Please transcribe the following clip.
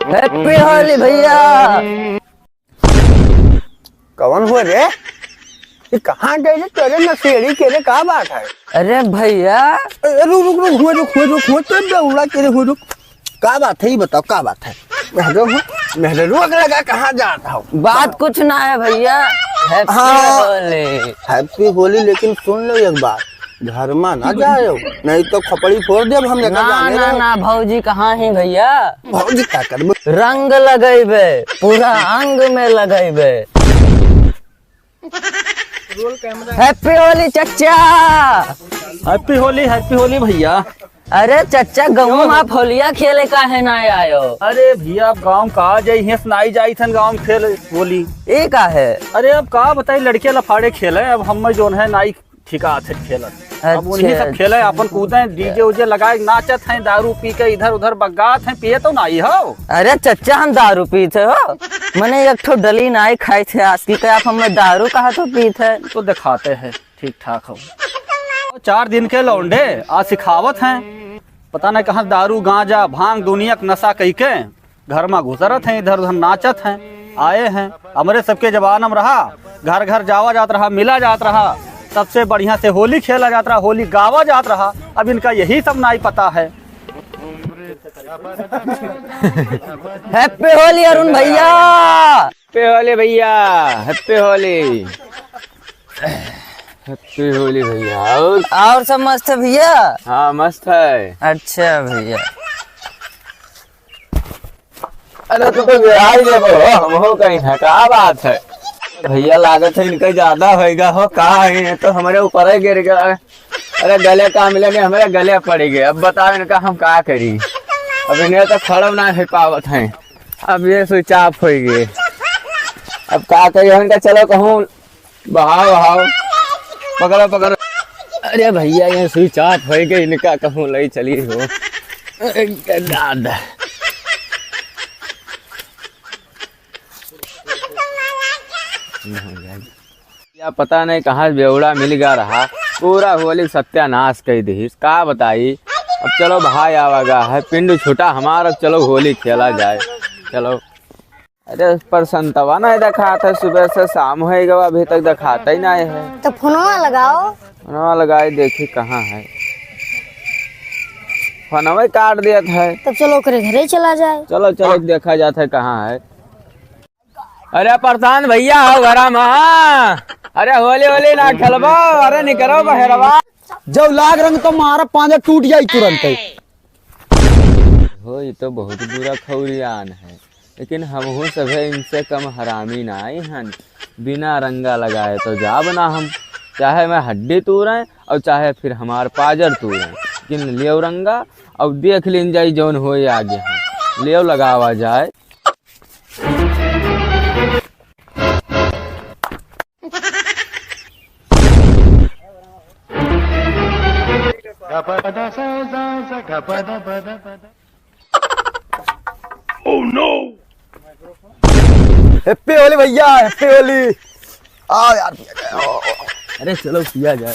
Happy Holi भैया। कौन हो रे? ये कहाँ गए रे? तेरे नशेड़ी के रे क्या बात है? अरे भैया रुक रुक रुक हुए तो बेउड़ा के रे रुक। क्या बात है ये बताओ क्या बात है? मैं रोक लगा कहाँ जाता हूँ? बात कुछ ना है भैया। हैप्पी होली। हैप्पी होली, लेकिन सुन लो एक बात, घर में ना जाओ नहीं तो खपड़ी फोड़ दे हम। ना भौजी कहाँ है भैया? भौजी क्या करबे? रंग लगेबे, पूरा अंग में लगेबे। हैप्पी होली चच्चा। हैप्पी होली भैया। अरे चच्चा गाँव आप होलिया खेले का है ना आयो? अरे भैया अब गाँव कहा जाई है, सुनाई जाई थन गाँव में खेल होली। ये का है? अरे अब कहा बताई, लड़के लफाड़े खेले, अब हम जो है नाई ठिका थे खेलत। अब उन्हीं सब खेले, अपन कूदे डीजे उजे लगाए नाचत हैं, दारू पी के इधर उधर बगात हैं, पिए तो नहीं हो। अरे चच्चा हम दारू पीते हो? मैंने एक ठो डली नाई खाई थे आज की, क्या आप हमें दारू कहा तो पीते? तो दिखाते हैं ठीक ठाक हो। 4 दिन के लौंडे आज सिखावत हैं, पता नहीं कहाँ दारू गांजा भांग दुनिया का नशा कही के घर में घुसरत हैं, इधर उधर नाचत हैं। आए हैं हमारे सबके जवान हम रहा, घर घर जावा जात रहा, मिला जात रहा, सबसे बढ़िया से होली खेला जाता रहा, होली गावा जात रहा। अब इनका यही सब नहीं पता है। हैप्पी होली अरुण भैया। हैप्पी होली भैया। हैप्पी होली। हैप्पी होली भैया। और सब मस्त है भैया? हाँ मस्त है। अच्छा भैया। अरे तो आई देखो हम हो कहीं है, क्या बात है भैया? लागत है इनका ज्यादा होगा हो, कहा है तो हमारे ऊपर ही गिर गया। अरे गले का मिलेंगे, हमारे गले पड़ गए। अब बताओ इनका हम क्या करी? अब इन्हें तो खड़ब ना है पावत है, अब ये स्विच ऑफ हो गए। अब क्या करिए इनका? चलो कहूँ बहाओ बहाओ, पकड़ो पकड़ो। अरे भैया ये स्विच ऑफ हो गए, इनका कहूँ ले चलिए हो। दादा या पता नहीं कहाँ बेवड़ा मिल गया रहा, पूरा होली सत्यानाश कर दी। का बताई? अब चलो भाई आवागा है, पिंड छूटा हमारा, चलो होली खेला जाए। चलो। अरे पर संतवा नहीं देखा था, सुबह से शाम हो गया अभी तक दिखाता ही नहीं है। तो फोनवा लगाओ। फोनवा लगाए देखी कहाँ है, फोनवा काट दिया था। तब चलो करे घरे चला जाए। चलो चलो देखा जाता है कहाँ है। अरे प्रधान भैया हो घरा में? अरे होली होली ना खेलबो? अरे निकलो बहरवा। जब लाग रंग तो मारा पांजा टूट जाई तुरंत। हो ये तो बहुत बुरा खौरियान है, लेकिन हम सब इनसे कम हरामी नहीं हन। बिना रंगा लगाए तो जा बना हम, चाहे मैं हड्डी तोड़े और चाहे फिर हमार पाजर तोड़े, लेकिन लियो रंगा और देख लिन जाई जौन हो आगे हम लियो लगावा जाए। Oh no! हैप्पी होली भैया, हैप्पी होली। आओ यार। अरे चलो पिया जाए।